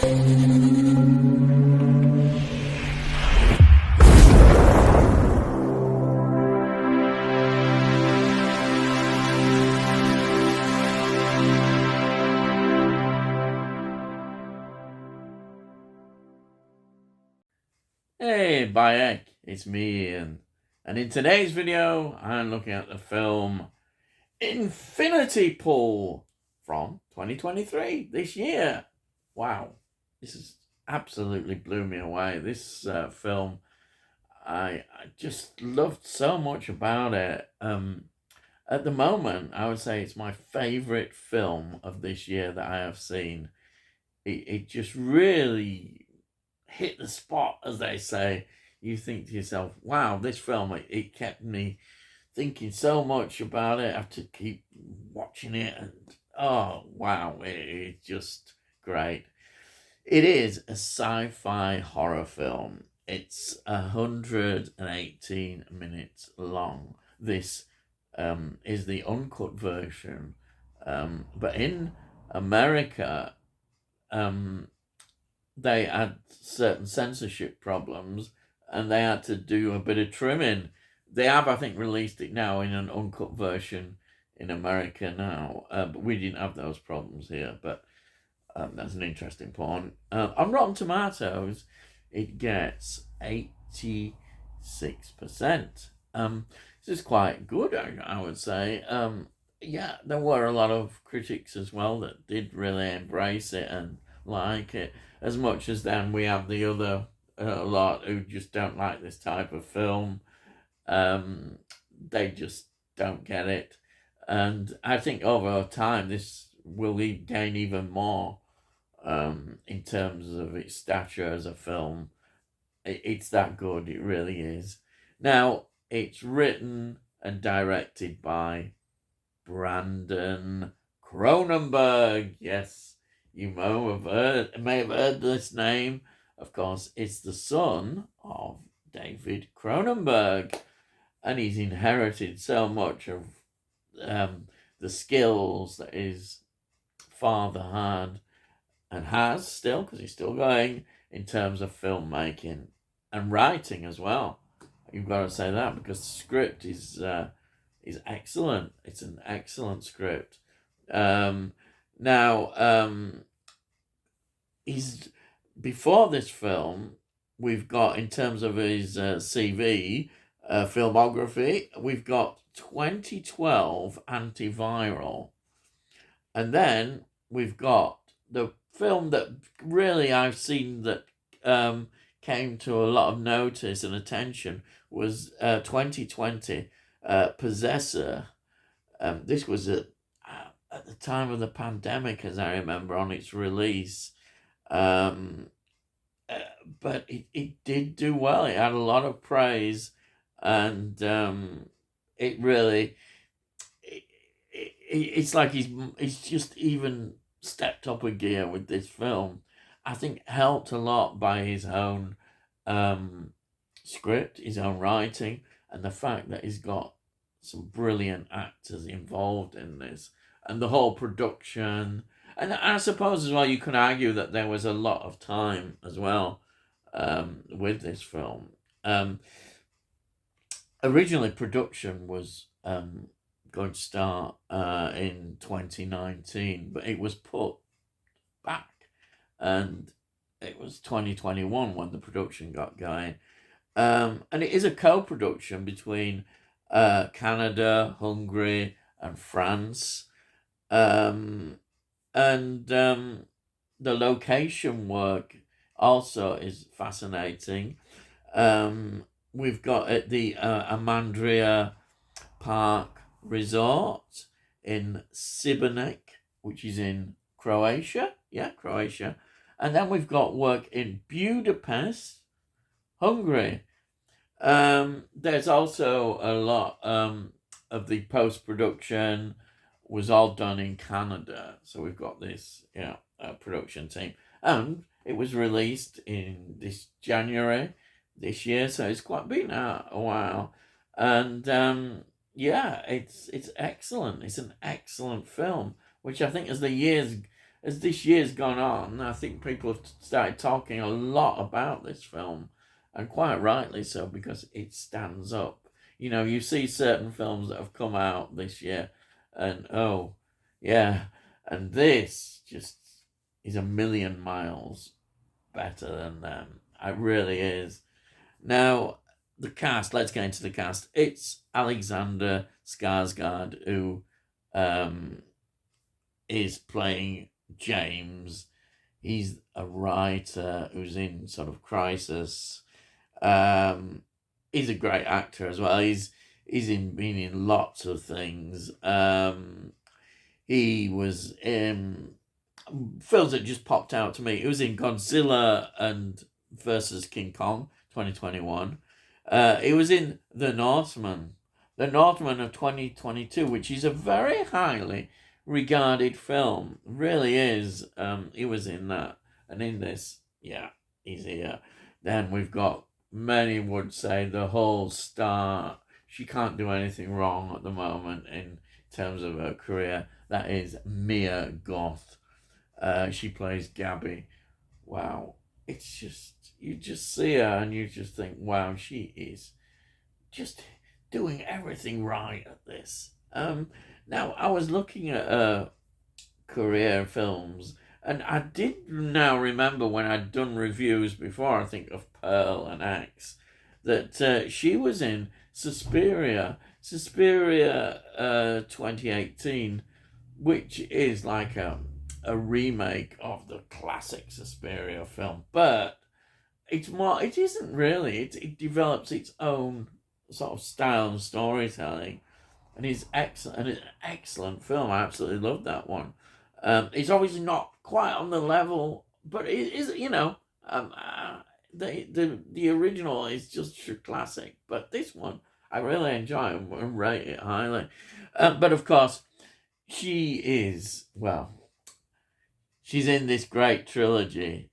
Hey, Bayek, it's me Ian. And in today's video, I'm looking at the film Infinity Pool from 2023, this year. Wow, this has absolutely blew me away. This film, I just loved so much about it. At the moment, I would say it's my favorite film of this year that I have seen. It just really hit the spot, as they say. You think to yourself, wow, this film, it kept me thinking so much about it. I have to keep watching it, and oh, wow, it's just great. It is a sci-fi horror film. It's 118 minutes long. This is the uncut version, but in America, um, they had certain censorship problems and they had to do a bit of trimming. They have, I think, released it now in an uncut version in America now, but we didn't have those problems here. But that's an interesting point. On Rotten Tomatoes, it gets 86%. This is quite good, I would say. Yeah, there were a lot of critics as well that did really embrace it and like it as much as then we have the other lot who just don't like this type of film. They just don't get it, and I think over time this will gain even more in terms of its stature as a film. It's that good, it really is. Now, it's written and directed by Brandon Cronenberg. Yes, you may have heard this name. Of course, it's the son of David Cronenberg, and he's inherited so much of the skills that his father had and has still, because he's still going, in terms of filmmaking and writing as well. You've got to say that, because the script is excellent. It's an excellent script. Now, he's before this film, we've got, in terms of his CV, filmography, we've got 2012 Antiviral. And then we've got the film that really I've seen that came to a lot of notice and attention was 2020 Possessor. This was at the time of the pandemic, as I remember, on its release. But it did do well. It had a lot of praise, and it really, it's like he's just even stepped up a gear with this film. I think helped a lot by his own script, his own writing, and the fact that he's got some brilliant actors involved in this, and the whole production. And I suppose as well, you could argue that there was a lot of time as well with this film. Originally, production was going to start in 2019, but it was put back, and it was 2021 when the production got going. And it is a co-production between Canada, Hungary, and France. And the location work also is fascinating. We've got at the Amandria Park Resort in Sibenik, which is in Croatia. Yeah, Croatia. And then we've got work in Budapest, Hungary. There's also a lot of the post-production was all done in Canada. So we've got this, production team. And it was released in this January this year, so it's quite been out a while. And it's excellent. It's an excellent film, which I think as the years as this year's gone on, I think people have started talking a lot about this film, and quite rightly so, because it stands up. You know, you see certain films that have come out this year, and oh, yeah, and this just is a million miles better than them. It really is. Now, the cast, let's get into the cast. It's Alexander Skarsgård who is playing James. He's a writer who's in sort of crisis. He's a great actor as well. Been in lots of things. He was in films that just popped out to me. He was in Godzilla and versus King Kong 2021. He was in The Northman of 2022, which is a very highly regarded film. Really is. He was in that. And in this, yeah, he's here. Then we've got, many would say, the whole star. She can't do anything wrong at the moment in terms of her career. That is Mia Goth. She plays Gabby. Wow. It's just, you just see her and you just think, wow, she is just doing everything right at this. Now, I was looking at her career films, and I did now remember when I'd done reviews before, I think of Pearl and X, that she was in Suspiria 2018, which is like a remake of the classic Suspiria film, but it isn't really. It develops its own sort of style and storytelling, and it's excellent. And it's an excellent film. I absolutely love that one. It's obviously not quite on the level, but it is. The original is just a classic, but this one I really enjoy and rate it highly. But of course, she is, well, she's in this great trilogy.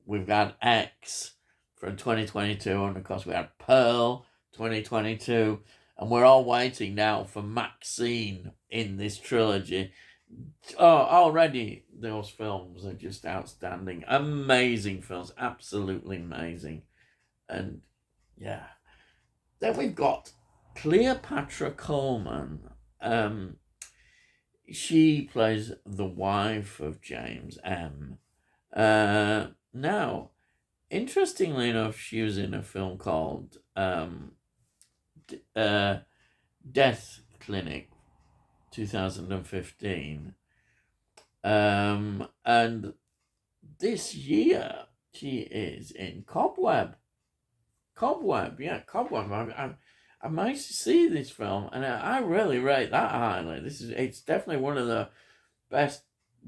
We've got X from 2022, and of course we had Pearl 2022, and we're all waiting now for Maxine in this trilogy. Oh, already those films are just outstanding. Amazing films, absolutely amazing. And yeah. Then we've got Cleopatra Coleman. She plays the wife of James M. Now, interestingly enough, she was in a film called Death Clinic 2015. And this year she is in Cobweb. Cobweb. I might see this film, and I really rate that highly. It's definitely one of the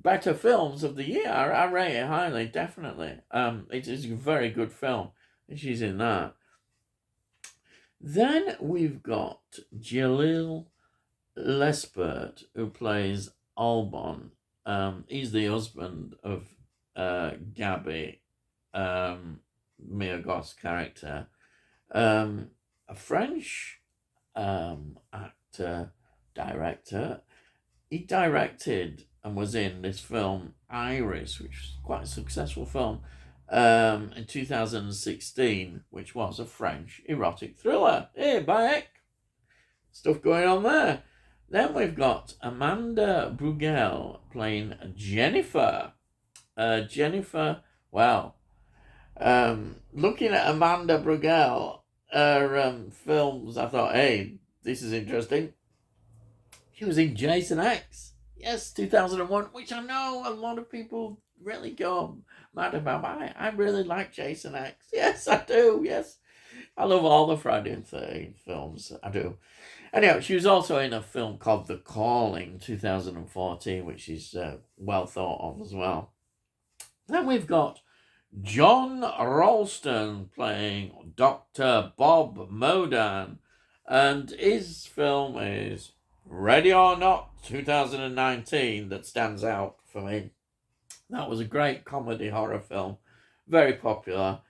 better films of the year. I rate it highly, definitely. It is a very good film, and she's in that. Then we've got Jalil Lespert, who plays Albon. He's the husband of Gabby, Mia Goth's character. A French actor, director. He directed and was in this film Iris, which was quite a successful film, in 2016, which was a French erotic thriller. Hey, Bayek! Stuff going on there. Then we've got Amanda Brugel playing Jennifer. Jennifer, well, looking at Amanda Brugel, her films, I thought, hey, this is interesting. She was in Jason X. Yes, 2001, which I know a lot of people really go mad about. I really like Jason X. Yes, I do. Yes. I love all the Friday the 13th films. I do. Anyhow, she was also in a film called The Calling 2014, which is well thought of as well. Then we've got John Rolston playing Dr. Bob Modan, and his film is Ready or Not 2019 that stands out for me. That was a great comedy horror film, very popular.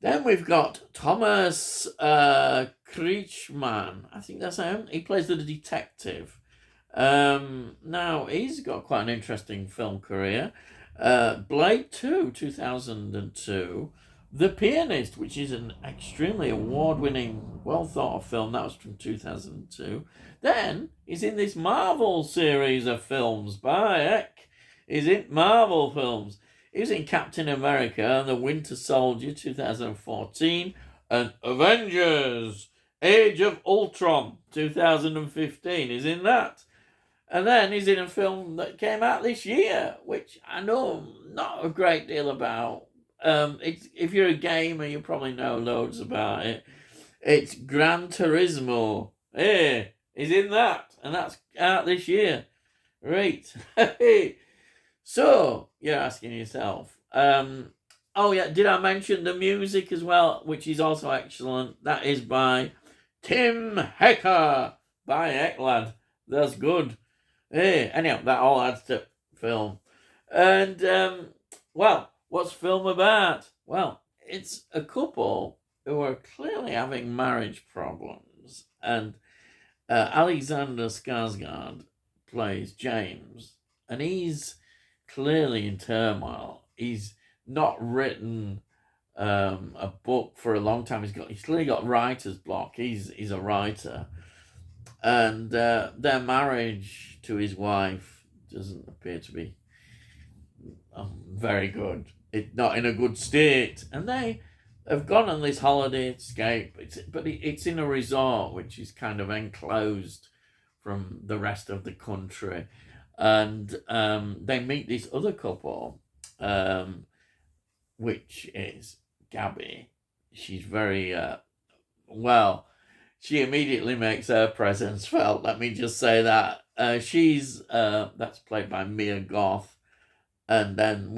Then we've got Thomas Kretschmann. I think that's him. He plays the detective. Now, he's got quite an interesting film career. Blade 2, 2002. The Pianist, which is an extremely award-winning, well-thought-of film. That was from 2002. Then he's in this Marvel series of films. By heck, he's in Marvel films. He was in Captain America and the Winter Soldier, 2014. And Avengers, Age of Ultron, 2015. He's in that. And then he's in a film that came out this year, which I know not a great deal about. If you're a gamer, you probably know loads about it. It's Gran Turismo. Hey, he's in that, and that's out this year. Right. So, you're asking yourself, oh yeah, did I mention the music as well, which is also excellent? That is by Tim Hecker. By heck, lad. That's good. Hey, anyhow, that all adds to film. And, well, what's film about? Well, it's a couple who are clearly having marriage problems. And Alexander Skarsgård plays James. And he's clearly in turmoil. He's not written a book for a long time. He's clearly got writer's block. He's a writer. And their marriage to his wife doesn't appear to be very good. It's not in a good state. And they have gone on this holiday escape. It's in a resort, which is kind of enclosed from the rest of the country. And they meet this other couple, which is Gabby. She's very, well, she immediately makes her presence felt. Let me just say that. That's played by Mia Goth. And then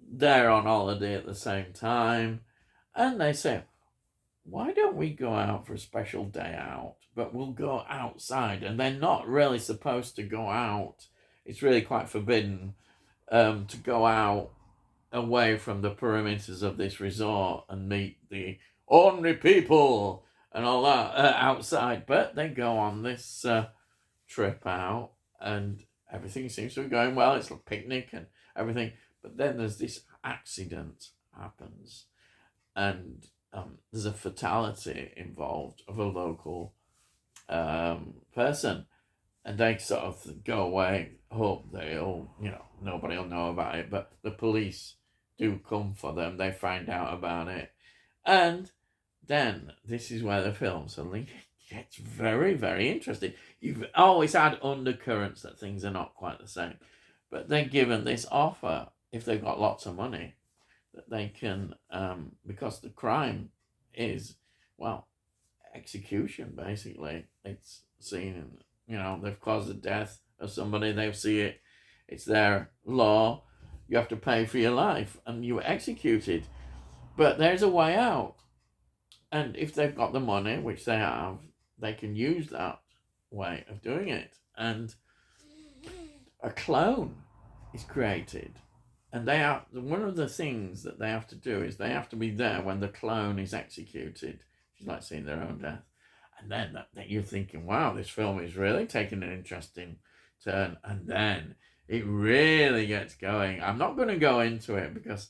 they're on holiday at the same time. And they say, why don't we go out for a special day out? But we'll go outside. And they're not really supposed to go out. It's really quite forbidden to go out away from the perimeters of this resort and meet the ordinary people and all that outside. But they go on this trip out and everything seems to be going well. It's a picnic and everything. But then there's this accident happens and there's a fatality involved of a local person. And they sort of go away, hope nobody will know about it. But the police do come for them. They find out about it. And then this is where the film suddenly gets very, very interesting. You've always had undercurrents that things are not quite the same. But they're given this offer, if they've got lots of money, that they can, because the crime is, well, execution, basically. It's seen, they've caused the death of somebody, they see it, it's their law, you have to pay for your life, and you were executed. But there's a way out. And if they've got the money, which they have, they can use that way of doing it. And a clone is created. And one of the things that they have to do is they have to be there when the clone is executed. It's like seeing their own death. And then you're thinking, wow, this film is really taking an interesting turn. And then it really gets going. I'm not going to go into it because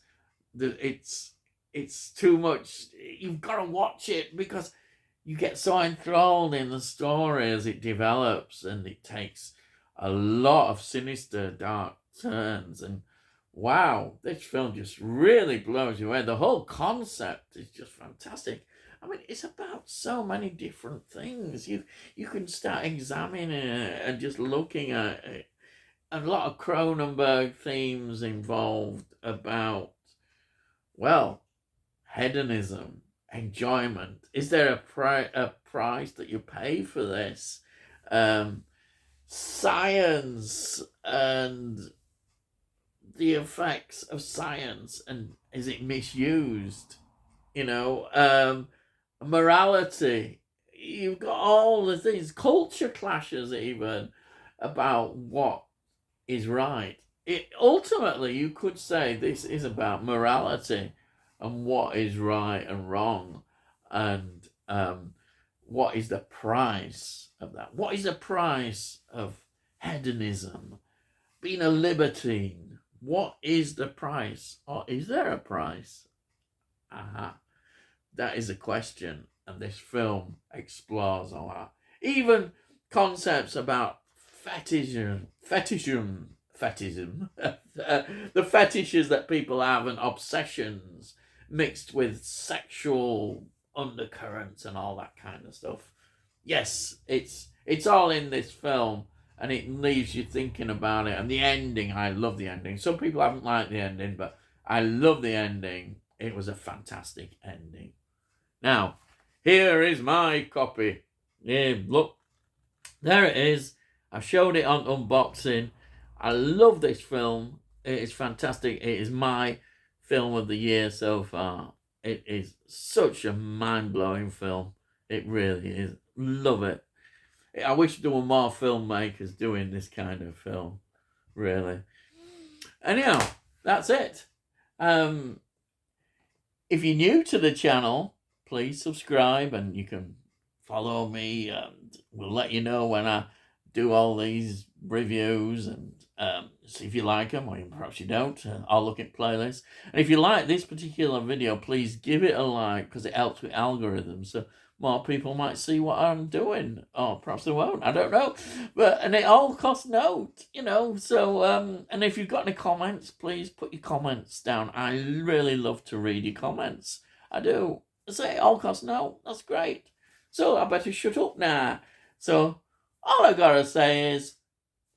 it's too much. You've got to watch it because you get so enthralled in the story as it develops, and it takes a lot of sinister, dark turns. And wow, this film just really blows you away. The whole concept is just fantastic. I mean, it's about so many different things. You can start examining it and just looking at it. A lot of Cronenberg themes involved about, well, hedonism, enjoyment. Is there a price that you pay for this? Science and the effects of science, and is it misused? Morality. You've got all the things, culture clashes even about what is right. Ultimately, you could say this is about morality and what is right and wrong, and what is the price of that? What is the price of hedonism, being a libertine. What is the price? Or is there a price? Aha. That is a question, and this film explores all that. Even concepts about fetishism, the fetishes that people have and obsessions mixed with sexual undercurrents and all that kind of stuff. Yes, it's all in this film, and it leaves you thinking about it. And the ending, I love the ending. Some people haven't liked the ending, but I love the ending. It was a fantastic ending. Now, here is my copy. Yeah, look, there it is. I showed it on unboxing. I love this film. It is fantastic. It is my film of the year so far. It is such a mind-blowing film. It really is. Love it. I wish there were more filmmakers doing this kind of film. Really. Anyhow, that's it. If you're new to the channel, please subscribe, and you can follow me, and we'll let you know when I do all these reviews, and see if you like them, or perhaps you don't. I'll look at playlists. And if you like this particular video, please give it a like, because it helps with algorithms, so more people might see what I'm doing. Or perhaps they won't, I don't know. And it all costs note, so, and if you've got any comments, please put your comments down. I really love to read your comments. I do. Say it all costs note. That's great. So I better shut up now. So all I gotta say is,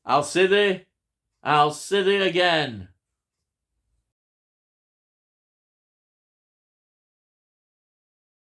I'll see thee again.